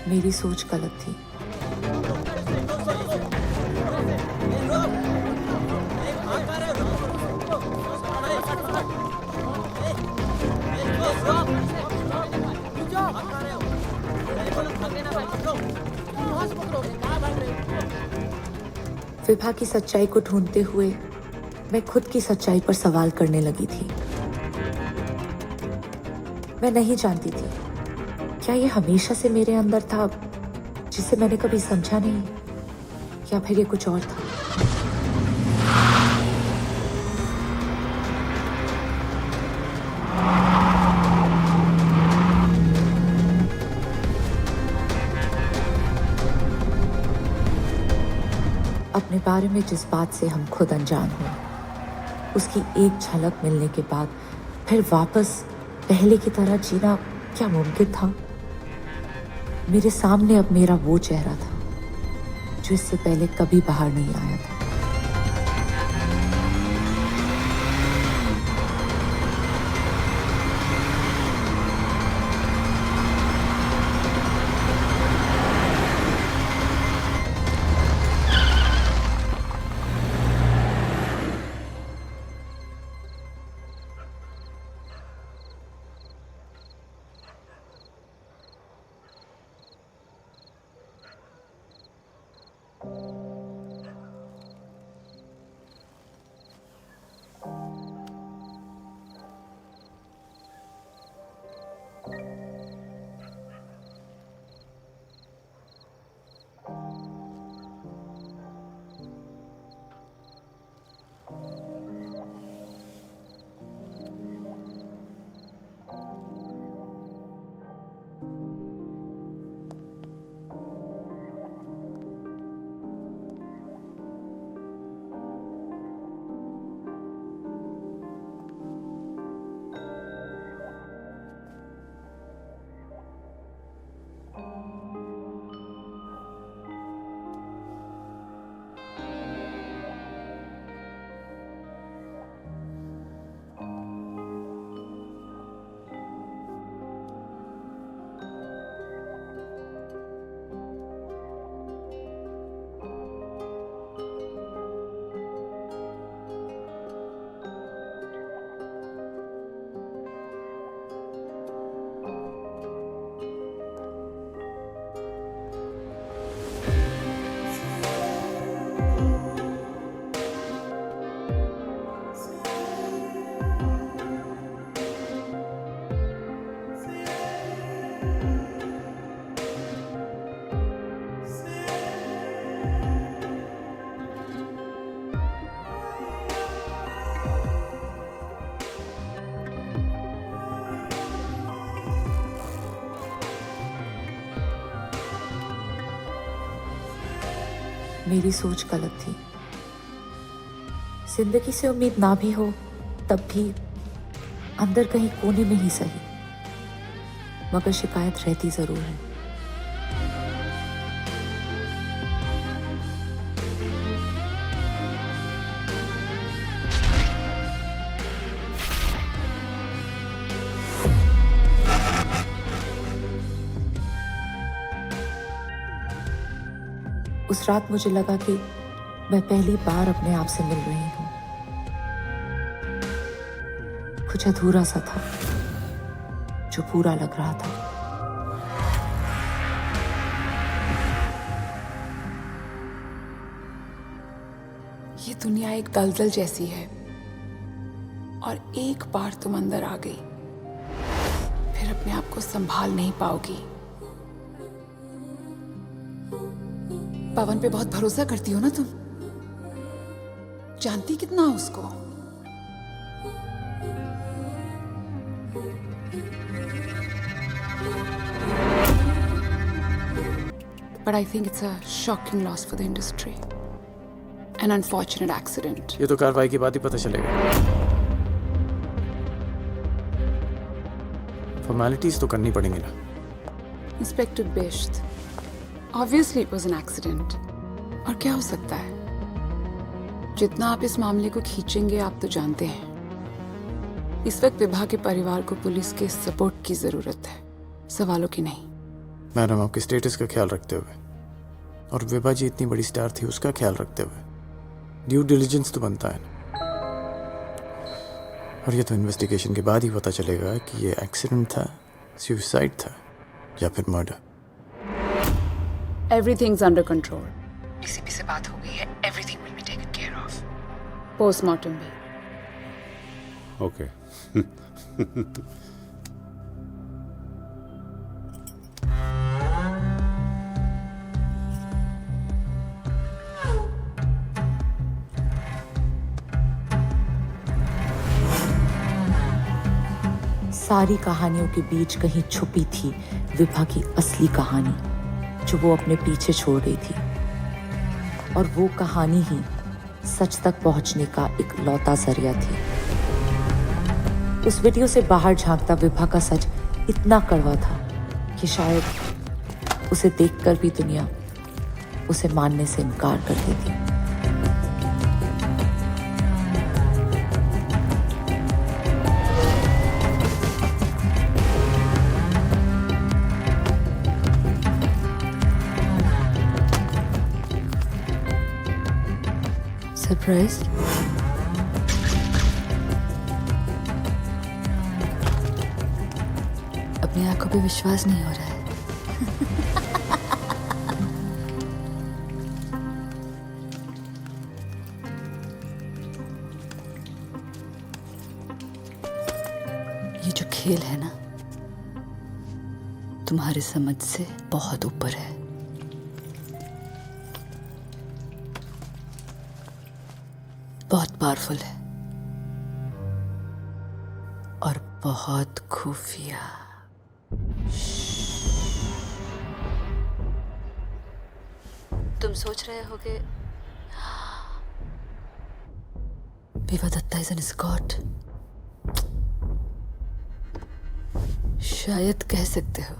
मेरी सोच गलत थी। विभा की सच्चाई को ढूंढते हुए मैं खुद की सच्चाई पर सवाल करने लगी थी। मैं नहीं जानती थी क्या ये हमेशा से मेरे अंदर था जिसे मैंने कभी समझा नहीं, या फिर ये कुछ और था। अपने बारे में जिस बात से हम खुद अनजान हुए, उसकी एक झलक मिलने के बाद फिर वापस पहले की तरह जीना क्या मुमकिन था? मेरे सामने अब मेरा वो चेहरा था जो इससे पहले कभी बाहर नहीं आया था। मेरी सोच गलत थी। जिंदगी से उम्मीद ना भी हो तब भी अंदर कहीं कोने में ही सही, मगर शिकायत रहती जरूर है। उस रात मुझे लगा कि मैं पहली बार अपने आप से मिल रही हूं। कुछ अधूरा सा था जो पूरा लग रहा था। ये दुनिया एक दलदल जैसी है और एक बार तुम अंदर आ गई फिर अपने आप को संभाल नहीं पाओगी। पवन पे बहुत भरोसा करती हो ना तुम, जानती कितना उसको। But I think it's a shocking loss for the industry. An unfortunate accident. ये तो कार्रवाई के बाद ही पता चलेगा। फॉर्मेलिटीज तो करनी पड़ेंगी ना। Inspector Bisht, obviously it was an accident. और क्या हो सकता है? जितना आप इस मामले को खींचेंगे आप तो जानते हैं। इस वक्त विभा के परिवार को पुलिस के सपोर्ट की जरूरत है, सवालों की नहीं। मैडम आपके स्टेटस का ख्याल रखते हुए और विभा जी इतनी बड़ी स्टार थी उसका ख्याल रखते हुए ड्यू डिलिजेंस तो बनता है ना। और ये तो इन्वेस्टिगेशन के बाद ही पता चलेगा कि ये एक्सीडेंट था, सुसाइड था या फिर murder. Everything's under control. DCP से बात हो गई है, everything will be taken care of. Postmortem भी। ओके। सारी कहानियों के बीच कहीं छुपी थी विभा की असली कहानी, जो वो अपने पीछे छोड़ गई थी। और वो कहानी ही सच तक पहुंचने का एक लौता जरिया थी। उस वीडियो से बाहर झांकता विभा का सच इतना कड़वा था कि शायद उसे देखकर भी दुनिया उसे मानने से इनकार कर देती। सरप्राइज? अपनी आंखों पे विश्वास नहीं हो रहा है। ये जो खेल है ना, तुम्हारी समझ से बहुत ऊपर है। बहुत पावरफुल है और बहुत खुफिया। तुम सोच रहे होगे Vibha Datta is an Scott. शायद कह सकते हो,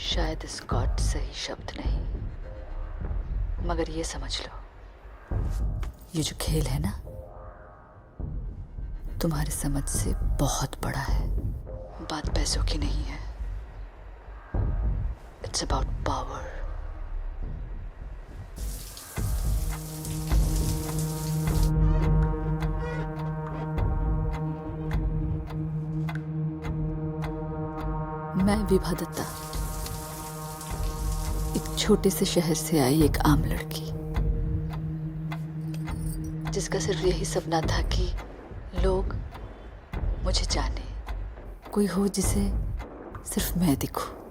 शायद स्कॉट सही शब्द नहीं, मगर ये समझ लो, ये जो खेल है ना, तुम्हारी समझ से बहुत बड़ा है। बात पैसों की नहीं है, इट्स अबाउट पावर। मैं विभा दत्ता, एक छोटे से शहर से आई एक आम लड़की, जिसका सिर्फ यही सपना था कि लोग मुझे जाने, कोई हो जिसे सिर्फ मैं दिखूं।